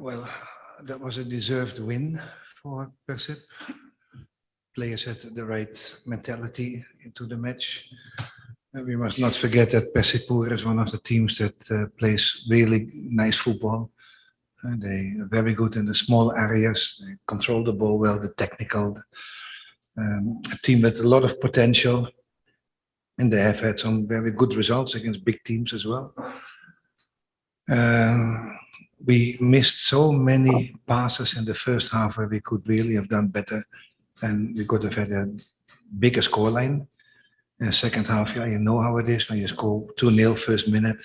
Well, that was a deserved win for Persib. Players had the right mentality into the match. And we must not forget that Persipura is one of the teams that plays really nice football. And they are very good in the small areas. They control the ball well, the technical. A team with a lot of potential. And they have had some very good results against big teams as well. We missed so many passes in the first half where we could really have done better, and we could have had a bigger scoreline. In the second half, yeah, you know how it is when you score 2-0 first minute,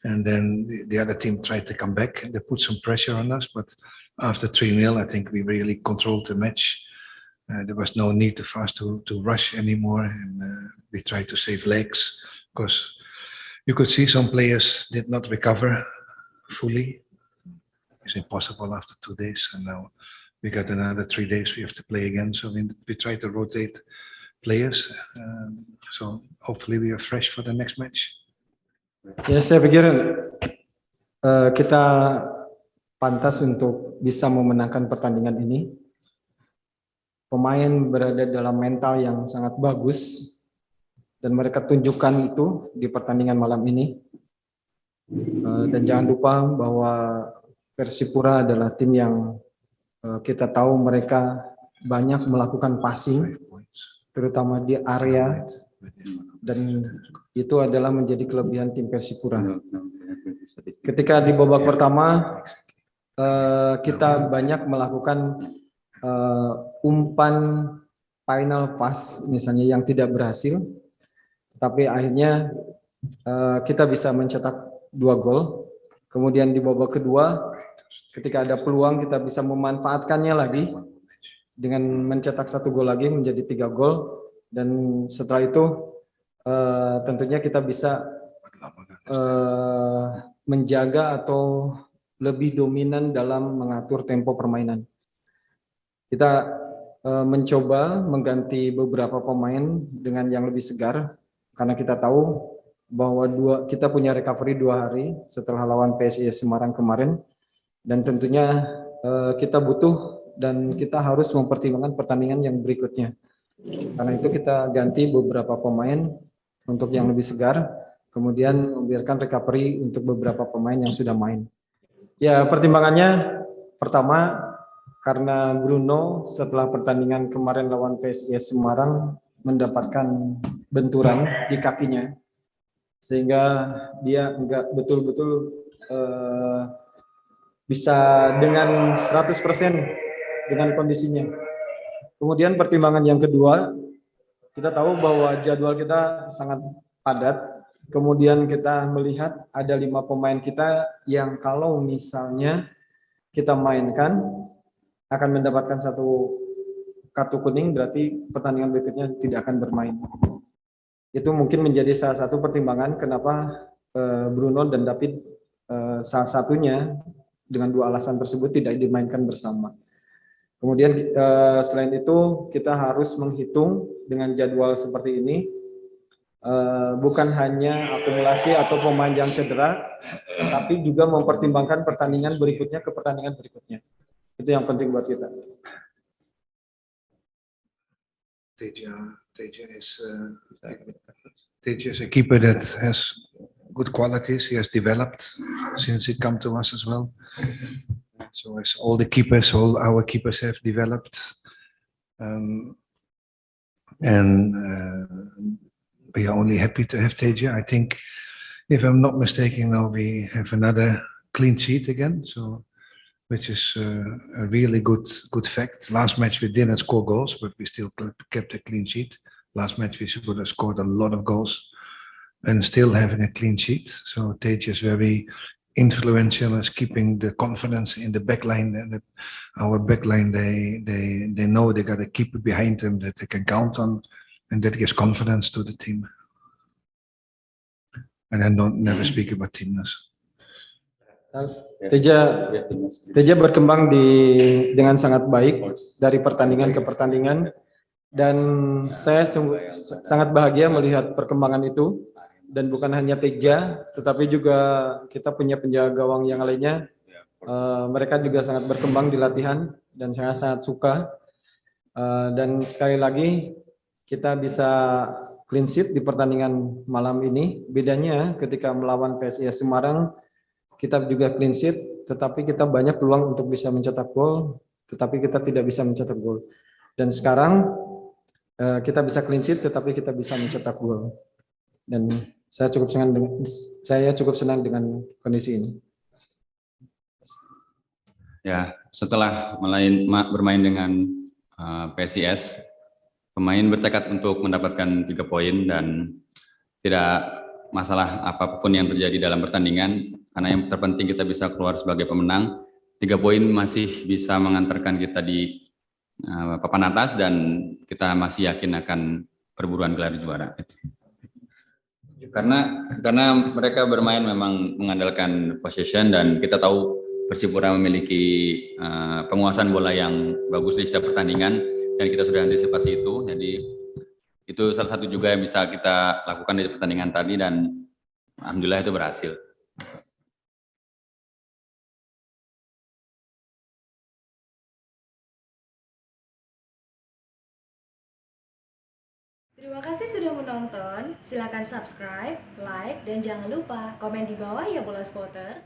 and then the other team tried to come back and they put some pressure on us. But after 3-0, I think we really controlled the match. There was no need for us to rush anymore, and we tried to save legs because you could see some players did not recover fully. It's impossible after 2 days, and now we got another 3 days we have to play again. So we try to rotate players. So hopefully we are fresh for the next match. Ya, saya pikir kita pantas untuk bisa memenangkan pertandingan ini. Pemain berada dalam mental yang sangat bagus dan mereka tunjukkan itu di pertandingan malam ini. Dan jangan lupa bahwa Persipura adalah tim yang kita tahu mereka banyak melakukan passing, terutama di area, dan itu adalah menjadi kelebihan tim Persipura. Ketika di babak pertama kita banyak melakukan umpan final pass misalnya yang tidak berhasil, tapi akhirnya kita bisa mencetak 2 gol. Kemudian di babak kedua ketika ada peluang kita bisa memanfaatkannya lagi dengan mencetak 1 gol lagi menjadi 3 gol, dan setelah itu tentunya kita bisa menjaga atau lebih dominan dalam mengatur tempo permainan. Kita mencoba mengganti beberapa pemain dengan yang lebih segar karena kita tahu bahwa kita punya recovery 2 hari setelah lawan PSIS Semarang kemarin, dan tentunya kita butuh dan kita harus mempertimbangkan pertandingan yang berikutnya. Karena itu kita ganti beberapa pemain untuk yang lebih segar, kemudian membiarkan recovery untuk beberapa pemain yang sudah main. Ya, pertimbangannya pertama karena Bruno setelah pertandingan kemarin lawan PSIS Semarang mendapatkan benturan di kakinya, sehingga dia enggak betul-betul bisa dengan 100% dengan kondisinya. Kemudian pertimbangan yang kedua, kita tahu bahwa jadwal kita sangat padat. Kemudian kita melihat ada 5 pemain kita yang kalau misalnya kita mainkan akan mendapatkan 1 kartu kuning, berarti pertandingan berikutnya tidak akan bermain. Itu mungkin menjadi salah satu pertimbangan kenapa Bruno dan David salah satunya dengan 2 alasan tersebut tidak dimainkan bersama. Kemudian selain itu kita harus menghitung dengan jadwal seperti ini, bukan hanya akumulasi atau pemain yang cedera, tapi juga mempertimbangkan pertandingan berikutnya ke pertandingan berikutnya. Itu yang penting buat kita. Teja is a keeper that has good qualities. He has developed since he come to us as well. So as all the keepers, all our keepers have developed, and we are only happy to have Teja. I think, if I'm not mistaken, now we have another clean sheet again. So, which is a really good fact. Last match we didn't score goals, but we still kept a clean sheet. Last match we should have scored a lot of goals, and still having a clean sheet. So Teja is very influential as keeping the confidence in the backline, and our backline they know they got a keeper behind them that they can count on, and that gives confidence to the team. And I don't never speak about Timnas. Teja berkembang dengan sangat baik dari pertandingan ke pertandingan, dan saya sangat bahagia melihat perkembangan itu. Dan bukan hanya Teja, tetapi juga kita punya penjaga gawang yang lainnya Mereka juga sangat berkembang di latihan dan sangat-sangat suka. Dan sekali lagi kita bisa clean sheet di pertandingan malam ini. Bedanya ketika melawan PSIS Semarang kita juga clean sheet, tetapi kita banyak peluang untuk bisa mencetak gol, tetapi kita tidak bisa mencetak gol. Dan sekarang kita bisa clean sheet, tetapi kita bisa mencetak gol. Dan saya cukup senang dengan kondisi ini. Ya, setelah bermain dengan PSIS, pemain bertekad untuk mendapatkan 3 poin dan tidak masalah apapun yang terjadi dalam pertandingan, karena yang terpenting kita bisa keluar sebagai pemenang. 3 poin masih bisa mengantarkan kita di papan atas dan kita masih yakin akan perburuan gelar juara. Karena mereka bermain memang mengandalkan possession dan kita tahu Persipura memiliki penguasaan bola yang bagus di setiap pertandingan dan kita sudah antisipasi itu. Jadi itu salah satu juga yang bisa kita lakukan di pertandingan tadi dan alhamdulillah itu berhasil. Terima kasih sudah menonton. Silakan subscribe, like, dan jangan lupa komen di bawah ya bola spotter.